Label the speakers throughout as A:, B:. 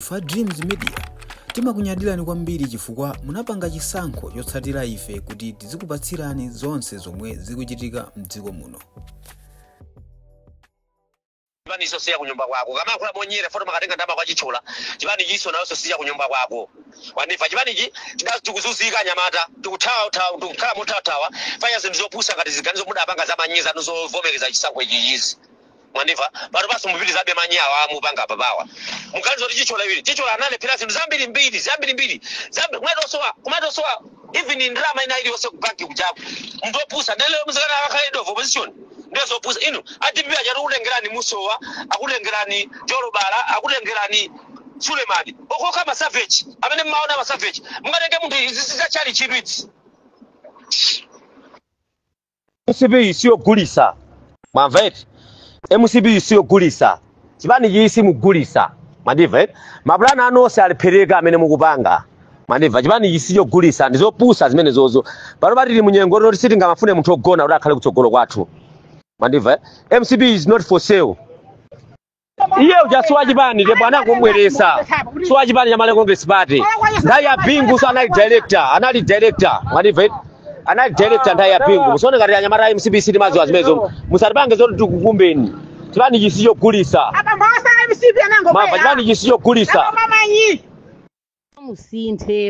A: Fa Dreams Media timakunyadilani kwambiri chifukwa munapanga chisankho chotsatira ife kuti tizikupatsirani zonse zomwe zikuchitika mdziko muno.
B: Chipani iso siya kunyumba kwako kama kula monyere foto makatenga ndaba kwa chichola chipani iso nayo siya kunyumba kwako wanifa chipani chi tikuzuzika nyamata tikuthawa tikukhala motatawa fanya zinthu zopusa ngati ziganizo muda apanga za manyiza nozovomekeza chisankho ichichizi wanifa bado basi mupitiza be manyawa amupanga babawa mukalizo tichichola iwili chichola analephera zinthu zambiri mbiri kumatosowa even in drama ina ili wose kubanki kujabu mtopusa ndele mzikana wakaledo of opposition ndezo pusa ino atibiya jarulengerani musowa akulengerani jorobala akulengerani Sulemani oko kama savage amene mmaona ma savage mungatenge munthu zisachali chibitsi
C: MCB sio gulisa mwamveti MCB sio gulisa chipani chisi mugulisa mandiva mabulana anose alipereka amene mukupanga mandiva chipani chisi sio gulisa ndizopusa zimene zozo pano batili munyengo loti sitingamafune munthu ogona kuti akhale kutsogolo kwathu mandiva MCB is not for sale. Iye ujaswaji bani de bwana kumweresa. Swaji bani ya Male Congress Party. Ndaya Bingu so anali director. Mandiva anali director ndaya Bingu. Musone ngati anyamara MCB city mazo azimezo. Musaribange zote tukukumbeni. Chipani chisiyo kulisa.
D: Apa mbasa MCB anango.
C: Mama chipani chisiyo kulisa.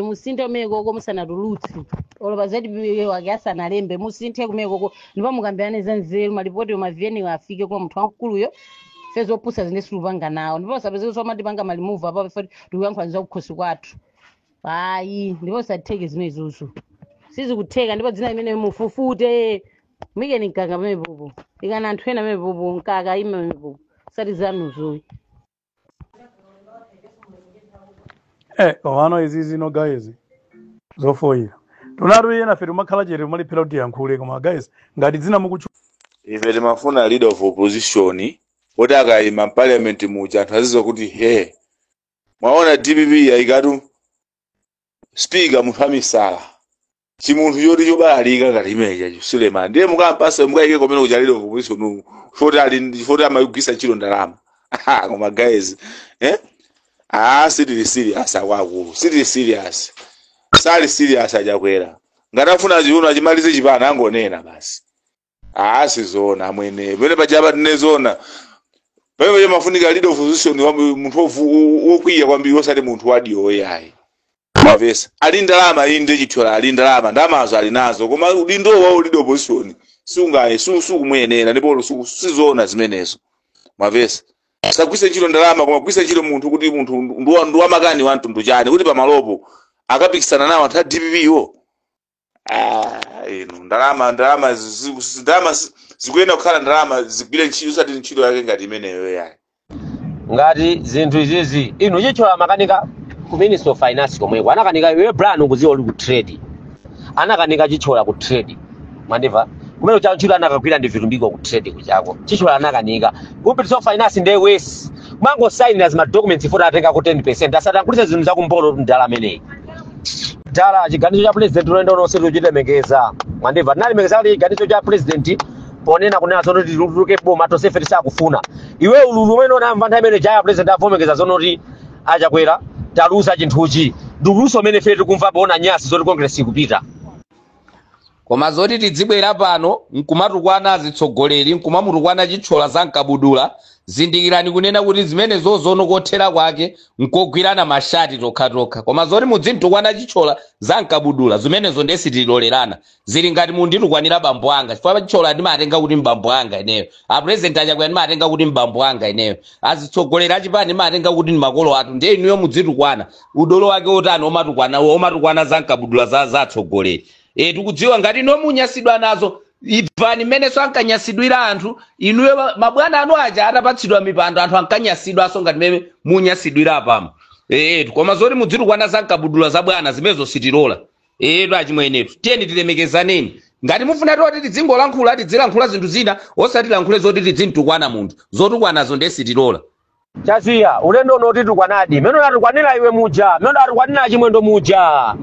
E: Musinte umeko musana lulutsi olobazati biwe wagasa na lembe musinte kumeko ndipo mukambeane zanzeru malipoti mavieni afike kwa mtu wankuluyo fezo pusa zine siluvanga nawo ndipo sabeze so madipanga malimuvu apo foti ndikuyankhanza ukhosi kwathu hayi ndipo satheke zino izuzu sizi kutheka ndipo dzina imene mufufute mike nikanga mepopo ikana anthu ena mepopo nkaka ime mepopo sati zanuzo
F: wano izizi no guys zofoira tunaruye na feru makhala jere mali pelauti yankhule koma guys ngati dzina mukuchu
G: ife timafuna leader of opposition woti akayima parliament muja anthu azizo kuti he mwaona DPP ayikatu speaker munthu amisala chimunthu choti chobalalika ngati imeja Suleiman ndiye mukampasa mukayike komene kuja leader of opposition foti amayigwisa ntchito ndalama koma guys sitili serious akwaku sitili serious sali serious ajakwera ngatafuna ziuno achimalize chipana angonena basi sizona amwene pene pajaba tinezona pene mafunika leader of opposition munthu okwiya kwambiri osati munthu wadiyo yayi mavesa ali ndalama inde chithola ali ndalamazo ali nazo koma udindo wa leader of opposition sungaye sukumwenera ndipo sizona zimenezo mavesa sagwise chilo ndalama koma gwise chilo munthu kuti munthu ndo wamakani wa mtundu chani kuti pamalopo akapikisana nawo anthu a DPP yo ndalama zikuyenda kukhala ndalama zigwire ntchito usati ntchito yake ngati imeneyo yayi
C: ngati zinthu izizi ino chichola makanika ku Ministry of Finance komweko anakanika iwe plan ukuziwa uli ku trade anakanika chichola ku trade mandiva kumene chachula anakagwira ndi vitumbiko ku trade kuchako chichola anakanika ku Ministry of Finance ndiye wesi mango sign as ma documents for atenga ku 10% asatankulise zinthu zakumbolo ndala ameneyi dala chiganizo cha president unoenda unose tuchilemekeza mandiva tinalemekeza kuti chiganizo cha president ponena kunena zonoti tuluke boma tosefe tisakufuna iwe ululu umene unamva nthawi imene jaya president avomekeza zonoti achakwera talusa chinthuchi nduluso umene fe tikumva bona nyasi zoti Congress ikupita
H: koma zoti tidzibwera pano nkumatukwana azitsogoleri nkumamutukwana chichola zankabudula zindikirani kunena kuti zimene zozono kothera kwake nkogwirana mashati tokha koma zoti mudzimtukwana chichola zankabudula zimenezo ndesitilolerana zili ngati munditukwanira bambo anga chifukwa chichola ndimatenga kuti mbambo anga ineyo a president achakwera ndimatenga kuti mbambo anga ineyo azitsogoleri achipani ndimatenga kuti ndi makolo athu ndiye inuyo mudzitukwana udolo wake otani omatukwana zankabudula za atsogoleri tikudziwa ngati nomunyasidwa nazo ibvani mene so ankanyasidwira anthu inuwe mabwana anu aja atapatsidwa mipando anthu ankanyasidwa aso ngati meme munyasidwira apamo koma zoti mudzitukwana zankabudula za bwana zimezo sitilola achimwenetu tiyeni tilemekezaneni ngati mufuna toti tidzingolankhula tidzilankhula zinthu zina osati lankhule zoti tidzimtukwana munthu zotukwanazo ndesitilola
C: chaziya ulendo unoti tukwanadi mene unatukwanira iwe muja mene unatukwanira chimwendo muja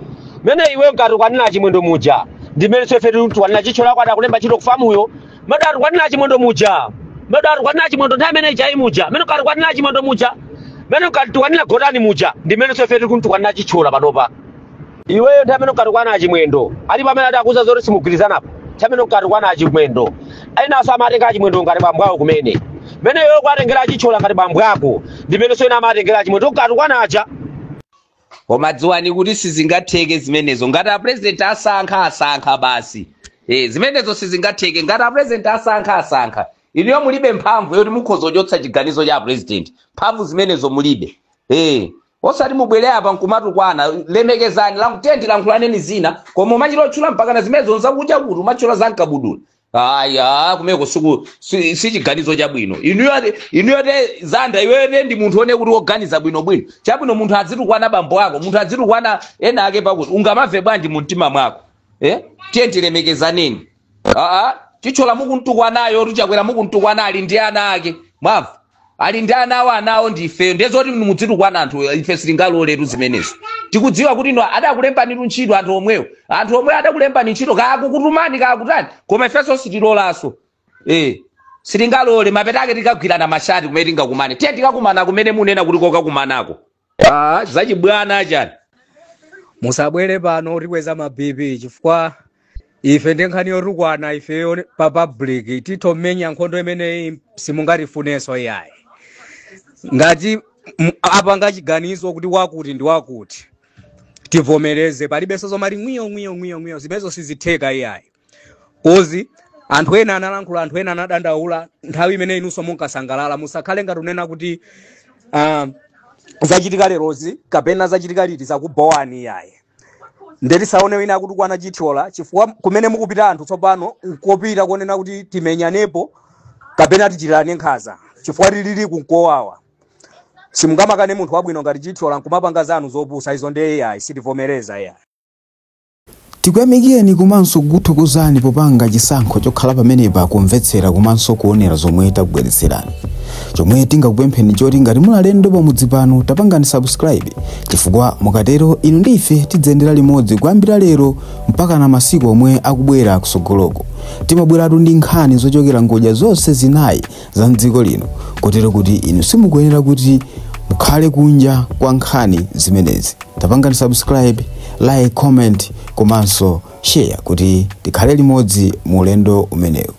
C: mene iwe ukatukwanira chimwendo muja ndimene sefe tukwanira chichola kwada kulemba chito kufamuyo mene unatukwanira chimwendo muja mene unatukwanira chimwendo nthawi imene chai muja mene unatukwanira chimwendo muja mene ukatukwanira godani muja ndimene sofe tiri kuntukwanira chichola panopa iweyo ndi amene ukatukwana achimwendo alipo amene adakuza zoti simugwirizanapo chamene ukatukwana achimwendo ayinaso amatenga achimwendo ngati bambwawo kumene mene iweyo kwatengera achichola ngati bambwako ndimene so ina amatengera achimwendo ukatukwana acha.
H: Koma dziwani kuti sizingatheke zimenezo ngati a president asankha basi zimenezo sizingatheke ngati a president asankha iniyo mulibe mphamvu yoti mukhoza kuchotsa chiganizo cha president mphamvu zimenezo mulibe osati mubwere apa nkumatukwana lemekezani lankutendi lankhulaneni zina koma umachita otchula mpaka na zimenezo nzakuja kuti umachula zankabudula aya kumeko si chiganizo chabwino inuyote zanda iweyote ndi munthu one kuti woganiza bwinobwino chabwino munthu adzitukwana bambo ako munthu adzitukwana ena ake pakuti ungamave bwanji mu mtima mwako tiye tilemekezaneni chichola mukuntukwanayo tichakwera mukuntukwana ali ndi ana ake mwava ali ndi ana awo anawo ndife ndezoti mudzitukwana anthu ife sitingaloletu zimenezo tikudziwa kuti ino adakulembani ntchito anthu omwewo adakulembani ntchito kakukutumani kakutani koma ifenso sitilolaso sitingalole mapeta ake tikagwirana mashati kumene tingakumane tiye tikakumana kumene munena kuti kokakumanako zachibwana achani
I: musabwere pano tikweza mabibi chifukwa ife ndenkhani yotukwana ifeyo pa public titomenya nkhondo imeneyi simungatifuneso iyayi ngati apanga chiganizo kuti wakuti ndi wakuti tivomereze palibenso zomati mwiyo zimenezo sizitheka iyayi kozi anthu ena analankhula anthu ena anadandaula nthawi imene inunso munkasangalala musakhale ngati unena kuti zachitika lerozi kapena zachitika liti zakubowani iyayi ndetisaone wina kuti kwana chichola chifukwa kumene mukupita anthu tsopano nkopita kuonena kuti timenyanepo kapena tichirane nkhaza chifukwa lili kunkowawa simungamakane munthu wabwino ngati chichola nkumapanga zanu zopusa izo ndi AI sitivomereza ya
A: tikuyamikeni komanso kukuthokozani popanga chisankho chokhala pamenepa kumvetsera komanso kuonera zomwe takubweretserani chomwe tingakupempheni choti ngati mulalendo pamudzi pano tapangani subscribe chifukwa mukatero inu ndi ife tidzendera limodzi kuyambira lero mpaka na masiku omwe akubwera kusogoloko timabweratu ndi nkhani zochokera ngodya zonse zinayi za mdziko lino kotero kuti inu simukuyenera kuti mukhale kunja kwa nkhani zimenezi tapangani subscribe like comment komanso share kuti tikhale limodzi mu ulendo umenewu.